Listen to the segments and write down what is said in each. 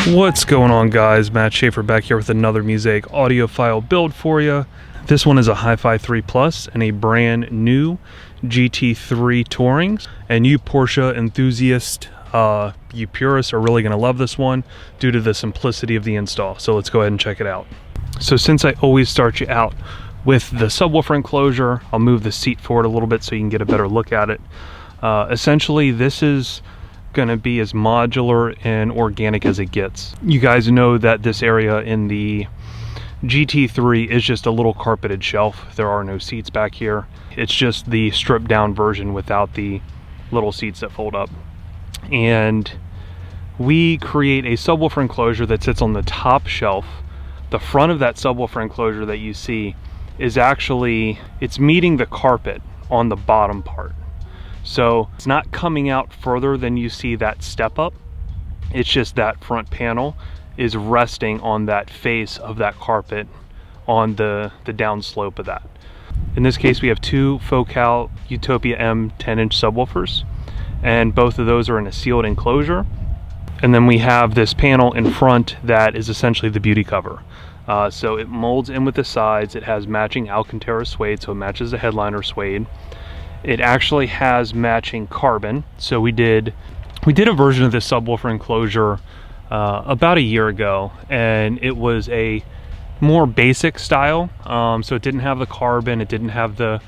What's going on, guys? Matt Schaeffer back here with another Musaic audiophile build for you. This one is a Hi-Fi 3 Plus and a brand new GT3 Touring. And you Porsche enthusiasts, you purists are really going to love this one due to the simplicity of the install. So let's go ahead and check it out. So since I always start you out with the subwoofer enclosure, I'll move the seat forward a little bit so you can get a better look at it. Essentially, this is going to be as modular and organic as it gets. You guys know that this area in the GT3 is just a little carpeted shelf. There are no seats back here. It's just the stripped down version without the little seats that fold up. And we create a subwoofer enclosure that sits on the top shelf. The front of that subwoofer enclosure that you see is actually, it's meeting the carpet on the bottom part. So it's not coming out further than you see that step up. It's just that front panel is resting on that face of that carpet on the down slope of that. In this case, we have two Focal Utopia M 10-inch subwoofers, and both of those are in a sealed enclosure. And then we have this panel in front that is essentially the beauty cover. So it molds in with the sides. It has matching Alcantara suede, so it matches the headliner suede. It actually has matching carbon. So we did a version of this subwoofer enclosure about a year ago, and it was a more basic style. So it didn't have the carbon, it didn't have the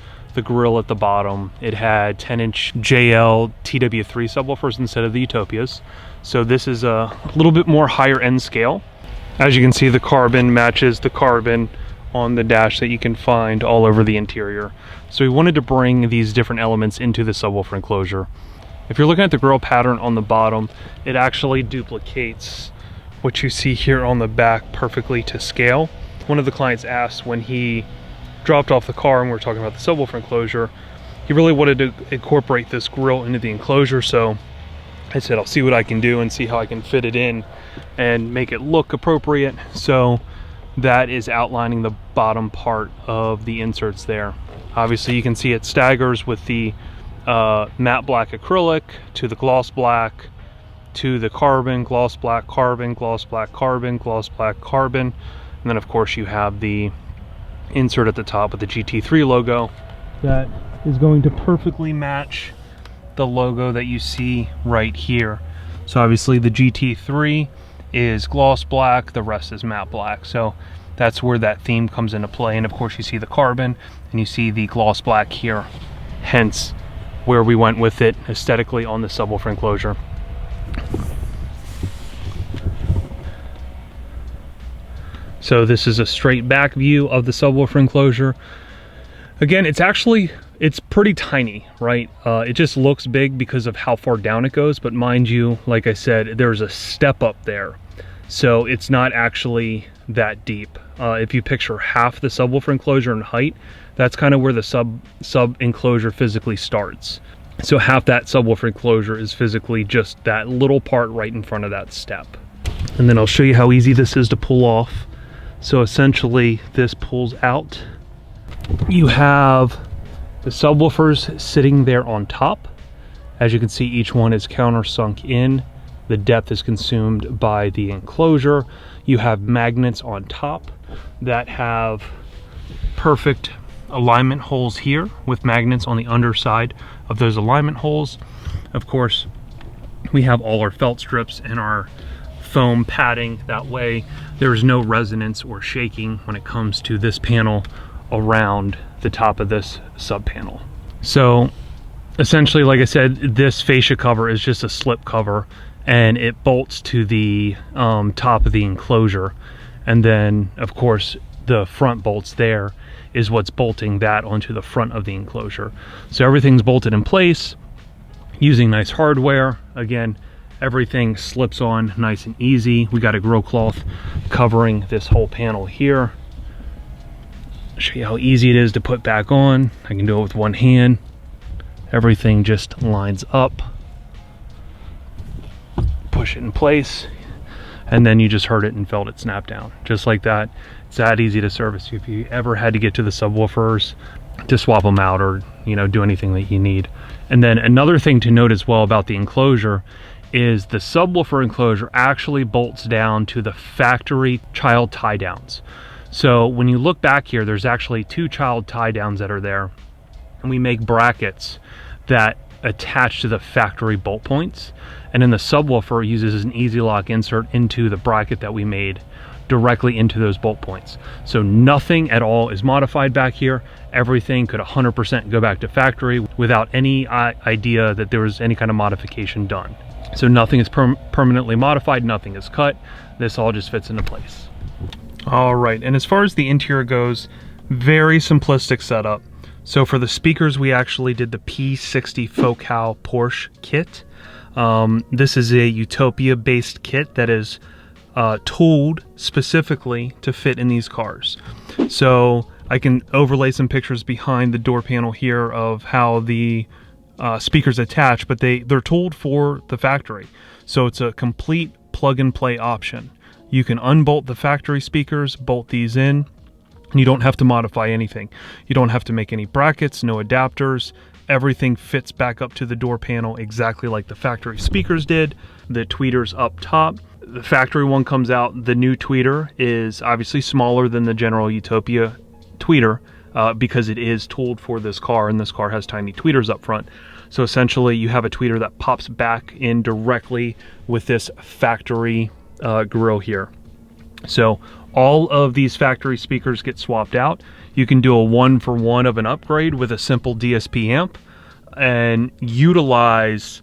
grill at the bottom. It had 10-inch JL TW3 subwoofers instead of the Utopias. So this is a little bit more higher end scale. As you can see, the carbon matches the carbon on the dash that you can find all over the interior. So we wanted to bring these different elements into the subwoofer enclosure. If you're looking at the grille pattern on the bottom, it actually duplicates what you see here on the back perfectly to scale. One of the clients asked when he dropped off the car and we were talking about the subwoofer enclosure, he really wanted to incorporate this grille into the enclosure. So I said, I'll see what I can do and see how I can fit it in and make it look appropriate. So that is outlining the bottom part of the inserts there. Obviously you can see it staggers with the matte black acrylic to the gloss black to the carbon, gloss black, carbon, gloss black, carbon, gloss black, carbon. And then of course you have the insert at the top with the GT3 logo that is going to perfectly match the logo that you see right here. So obviously the GT3 is gloss black, the rest is matte black. So that's where that theme comes into play. And of course you see the carbon and you see the gloss black here, hence where we went with it aesthetically on the subwoofer enclosure. So this is a straight back view of the subwoofer enclosure. Again, it's pretty tiny, right? It just looks big because of how far down it goes, but mind you, like I said, there's a step up there. So it's not actually that deep. If you picture half the subwoofer enclosure in height, that's kind of where the sub enclosure physically starts. So half that subwoofer enclosure is physically just that little part right in front of that step. And then I'll show you how easy this is to pull off. So essentially this pulls out. You have the subwoofers sitting there on top. As you can see, each one is countersunk in. The depth is consumed by the enclosure. You have magnets on top that have perfect alignment holes here with magnets on the underside of those alignment holes. Of course, we have all our felt strips and our foam padding. That way there's no resonance or shaking when it comes to this panel around the top of this sub panel. So essentially, like I said, this fascia cover is just a slip cover and it bolts to the top of the enclosure. And then of course the front bolts there is what's bolting that onto the front of the enclosure. So everything's bolted in place using nice hardware. Again, everything slips on nice and easy. We got a grill cloth covering this whole panel here. I'll show you how easy it is to put back on. I can do it with one hand. Everything just lines up. Push it in place, and then you just heard it and felt it snap down. Just like that. It's that easy to service. If you ever had to get to the subwoofers to swap them out or do anything that you need. And then another thing to note as well about the enclosure is the subwoofer enclosure actually bolts down to the factory child tie downs. So when you look back here, there's actually 2 child tie downs that are there, and we make brackets that attach to the factory bolt points, and then the subwoofer uses an easy lock insert into the bracket that we made directly into those bolt points. So nothing at all is modified back here. Everything could 100% go back to factory without any idea that there was any kind of modification done. So nothing is permanently modified, nothing is cut. This all just fits into place. All right, and as far as the interior goes, very simplistic setup. So for the speakers, we actually did the P60 Focal Porsche kit. This is a Utopia-based kit that is tooled specifically to fit in these cars. So I can overlay some pictures behind the door panel here of how the speakers attach, but they're tooled for the factory. So it's a complete plug-and-play option. You can unbolt the factory speakers, bolt these in, and you don't have to modify anything. You don't have to make any brackets, no adapters. Everything fits back up to the door panel exactly like the factory speakers did. The tweeters up top. The factory one comes out. The new tweeter is obviously smaller than the general Utopia tweeter because it is tooled for this car, and this car has tiny tweeters up front. So essentially you have a tweeter that pops back in directly with this factory grill here. So all of these factory speakers get swapped out. You can do a 1-for-1 of an upgrade with a simple DSP amp and utilize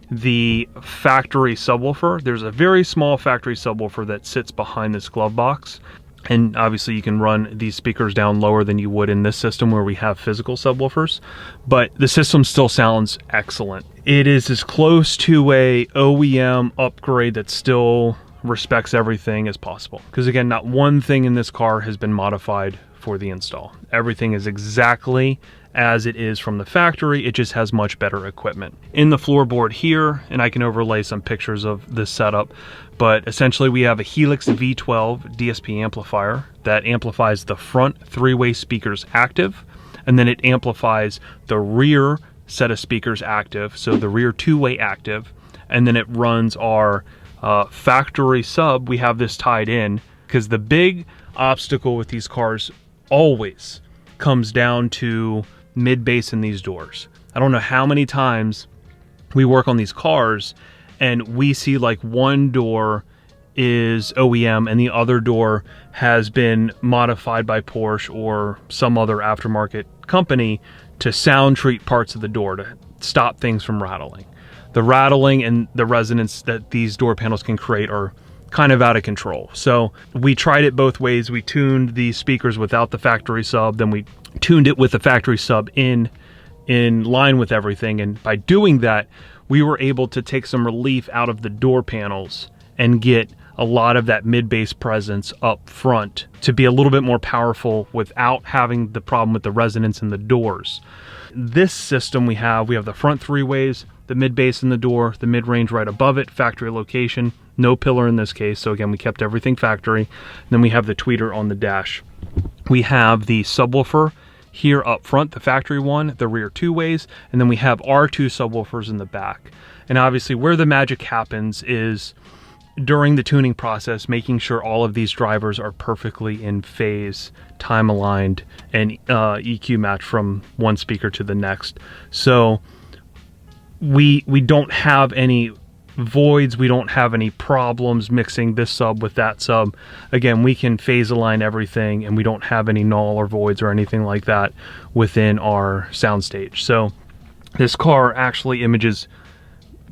the factory subwoofer. There's a very small factory subwoofer that sits behind this glove box. And obviously you can run these speakers down lower than you would in this system where we have physical subwoofers, but the system still sounds excellent. It is as close to a OEM upgrade that still respects everything as possible. Because again, not one thing in this car has been modified for the install. Everything is exactly as it is from the factory. It just has much better equipment. In the floorboard here, and I can overlay some pictures of this setup, but essentially we have a Helix V12 DSP amplifier that amplifies the front 3-way speakers active, and then it amplifies the rear set of speakers active, so the rear 2-way active, and then it runs our factory sub. We have this tied in because the big obstacle with these cars always comes down to mid bass in these doors. I don't know how many times we work on these cars and we see like one door is OEM and the other door has been modified by Porsche or some other aftermarket company to sound treat parts of the door to stop things from rattling. The rattling and the resonance that these door panels can create are kind of out of control. So we tried it both ways. We tuned the speakers without the factory sub, then we tuned it with the factory sub in line with everything. And by doing that, we were able to take some relief out of the door panels and get a lot of that mid-bass presence up front to be a little bit more powerful without having the problem with the resonance in the doors. This system we have the front 3-ways, the mid-bass in the door, the mid-range right above it, factory location, no pillar in this case. So again, we kept everything factory. And then we have the tweeter on the dash. We have the subwoofer here up front, the factory one, the rear 2-ways, and then we have our 2 subwoofers in the back. And obviously where the magic happens is during the tuning process, making sure all of these drivers are perfectly in phase, time aligned, and EQ match from one speaker to the next. So we don't have any voids, we don't have any problems mixing this sub with that sub. Again, we can phase align everything and we don't have any null or voids or anything like that within our soundstage. So this car actually images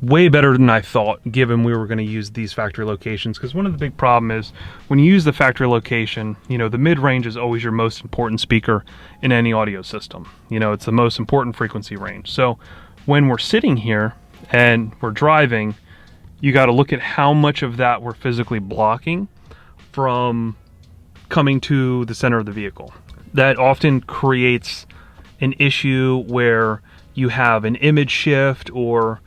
way better than I thought, given we were going to use these factory locations. Because one of the big problem is when you use the factory location, you know, the mid-range is always your most important speaker in any audio system. You know, it's the most important frequency range. So when we're sitting here and we're driving, you got to look at how much of that we're physically blocking from coming to the center of the vehicle. That often creates an issue where you have an image shift or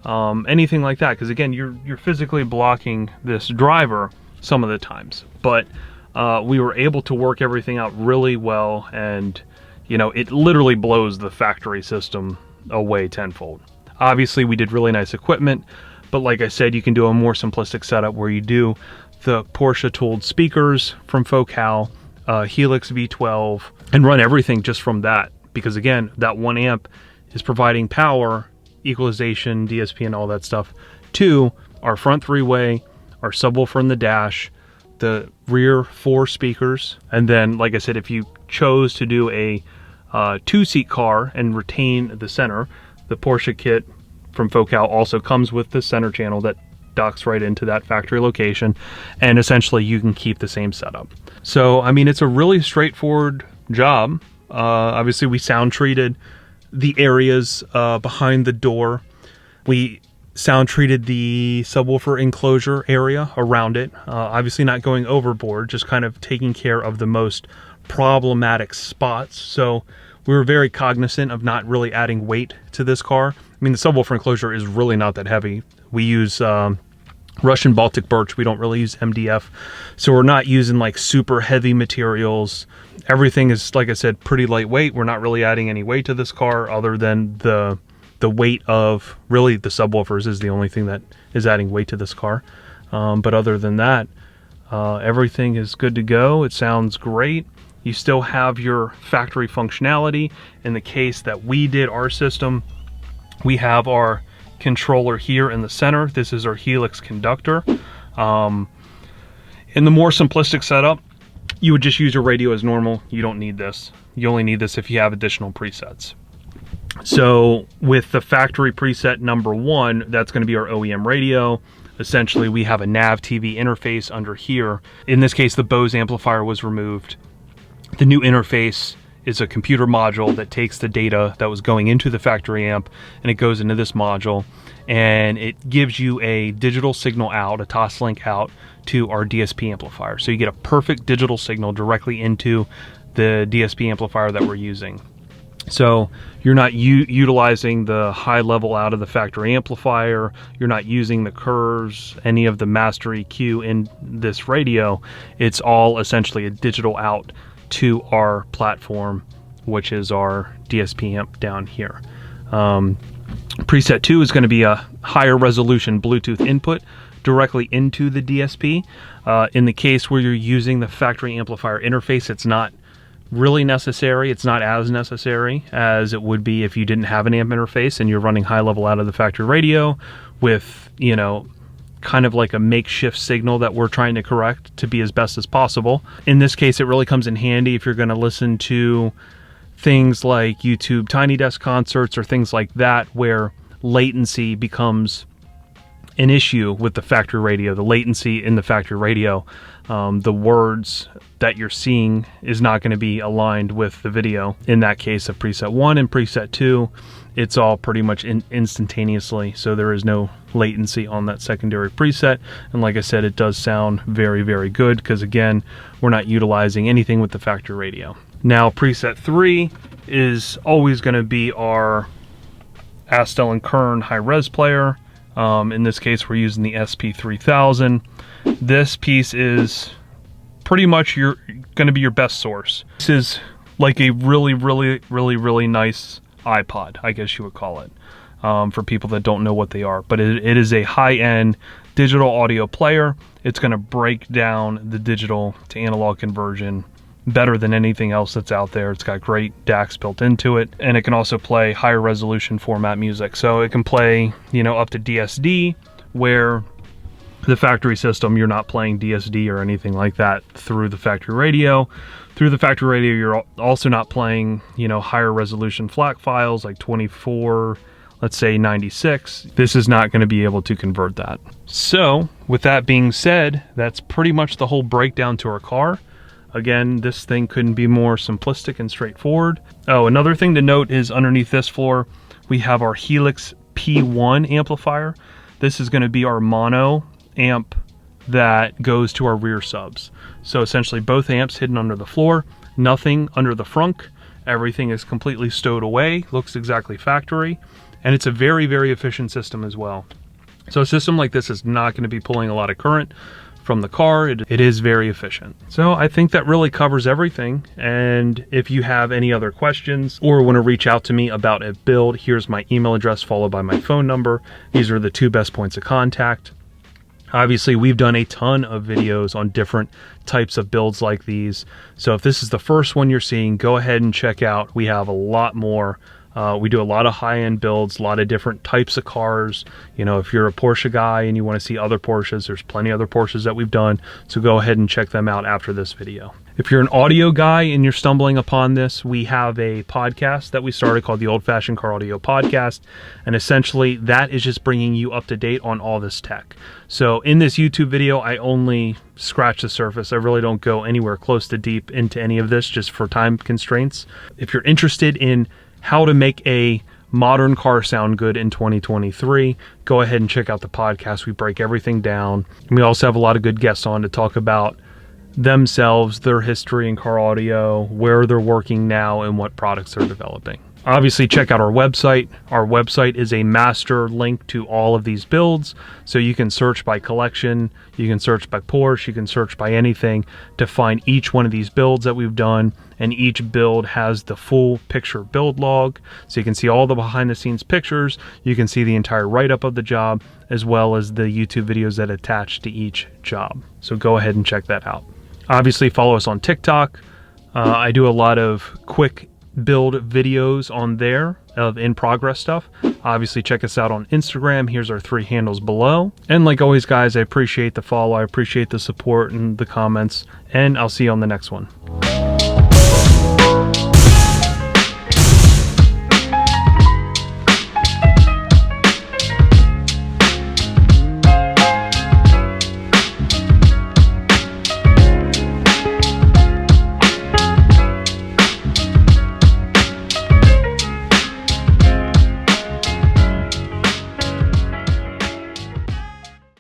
anything like that, because again, you're physically blocking this driver some of the times. But we were able to work everything out really well, and you know, it literally blows the factory system away tenfold. Obviously we did really nice equipment, But like I said, you can do a more simplistic setup where you do the Porsche tooled speakers from Focal, Helix V12, and run everything just from that. Because again, that 1 amp is providing power, equalization, DSP, and all that stuff to our front 3-way, our subwoofer in the dash, the rear 4 speakers, and then, like I said, if you chose to do a 2-seat car and retain the center, the Porsche kit from Focal also comes with the center channel that docks right into that factory location, and essentially you can keep the same setup. So I mean, it's a really straightforward job. Obviously we sound treated the areas behind the door. We sound treated the subwoofer enclosure area around it. Obviously not going overboard, just kind of taking care of the most problematic spots. So we were very cognizant of not really adding weight to this car. I mean, the subwoofer enclosure is really not that heavy. We use Russian Baltic birch. We don't really use MDF. So we're not using like super heavy materials. Everything is, like I said, pretty lightweight. We're not really adding any weight to this car other than the weight of really the subwoofers is the only thing that is adding weight to this car. But other than that, everything is good to go. It sounds great. You still have your factory functionality. In the case that we did our system, we have our controller here in the center. This is our Helix conductor. In the more simplistic setup, you would just use your radio as normal. You don't need this. You only need this if you have additional presets. So with the factory preset number 1, that's going to be our OEM radio. Essentially, we have a nav TV interface under here. In this case, the Bose amplifier was removed. The new interface is a computer module that takes the data that was going into the factory amp and it goes into this module, and it gives you a digital signal out, a Toslink out to our DSP amplifier. So you get a perfect digital signal directly into the DSP amplifier that we're using. So you're not utilizing the high level out of the factory amplifier. You're not using the curves, any of the master EQ in this radio. It's all essentially a digital out to our platform, which is our DSP amp down here. Preset 2 is going to be a higher resolution Bluetooth input directly into the DSP. In the case where you're using the factory amplifier interface, it's not really necessary. It's not as necessary as it would be if you didn't have an amp interface and you're running high level out of the factory radio with, you know, kind of like a makeshift signal that we're trying to correct to be as best as possible. In this case, it really comes in handy if you're going to listen to things like YouTube Tiny Desk concerts or things like that, where latency becomes an issue with the factory radio. The latency in the factory radio, the words that you're seeing is not going to be aligned with the video. In that case of preset 1 and preset 2, it's all pretty much instantaneously, so there is no latency on that secondary preset. And like I said, it does sound very, very good because again, we're not utilizing anything with the factory radio. Now preset 3 is always going to be our Astel and Kern high-res player. In this case, we're using the SP3000. This piece is pretty much going to be your best source. This is like a really nice iPod, I guess you would call it, for people that don't know what they are. But it is a high-end digital audio player. It's going to break down the digital to analog conversion better than anything else that's out there. It's got great DACs built into it, and it can also play higher resolution format music. So it can play, you know, up to DSD, where the factory system, you're not playing DSD or anything like that through the factory radio. Through the factory radio, you're also not playing, you know, higher resolution FLAC files like 24, let's say 96. This is not going to be able to convert that. So with that being said, that's pretty much the whole breakdown to our car. Again, this thing couldn't be more simplistic and straightforward. Oh, another thing to note is underneath this floor, we have our Helix P1 amplifier. This is going to be our mono amp that goes to our rear subs. So essentially both amps hidden under the floor, nothing under the frunk. Everything is completely stowed away, looks exactly factory, and it's a very, very efficient system as well. So a system like this is not going to be pulling a lot of current from the car. It is very efficient. So I think that really covers everything. And if you have any other questions or want to reach out to me about a build, here's my email address followed by my phone number. These are the 2 best points of contact. Obviously, we've done a ton of videos on different types of builds like these. So if this is the first one you're seeing, go ahead and check out. We have a lot more. We do a lot of high-end builds, a lot of different types of cars. You know, if you're a Porsche guy and you want to see other Porsches, there's plenty of other Porsches that we've done. So go ahead and check them out after this video. If you're an audio guy and you're stumbling upon this, we have a podcast that we started called the Old Fashioned Car Audio Podcast. And essentially that is just bringing you up to date on all this tech. So in this YouTube video, I only scratch the surface. I really don't go anywhere close to deep into any of this just for time constraints. If you're interested in how to make a modern car sound good in 2023, go ahead and check out the podcast. We break everything down. And we also have a lot of good guests on to talk about themselves, their history in car audio, where they're working now, and what products they're developing. Obviously, check out our website. Our website is a master link to all of these builds. So you can search by collection, you can search by Porsche, you can search by anything to find each one of these builds that we've done. And each build has the full picture build log. So you can see all the behind the scenes pictures. You can see the entire write-up of the job, as well as the YouTube videos that attach to each job. So go ahead and check that out. Obviously, follow us on TikTok. I do a lot of quick build videos on there of in-progress stuff. Obviously, check us out on Instagram. Here's our 3 handles below. And like always, guys, I appreciate the follow. I appreciate the support and the comments. And I'll see you on the next one.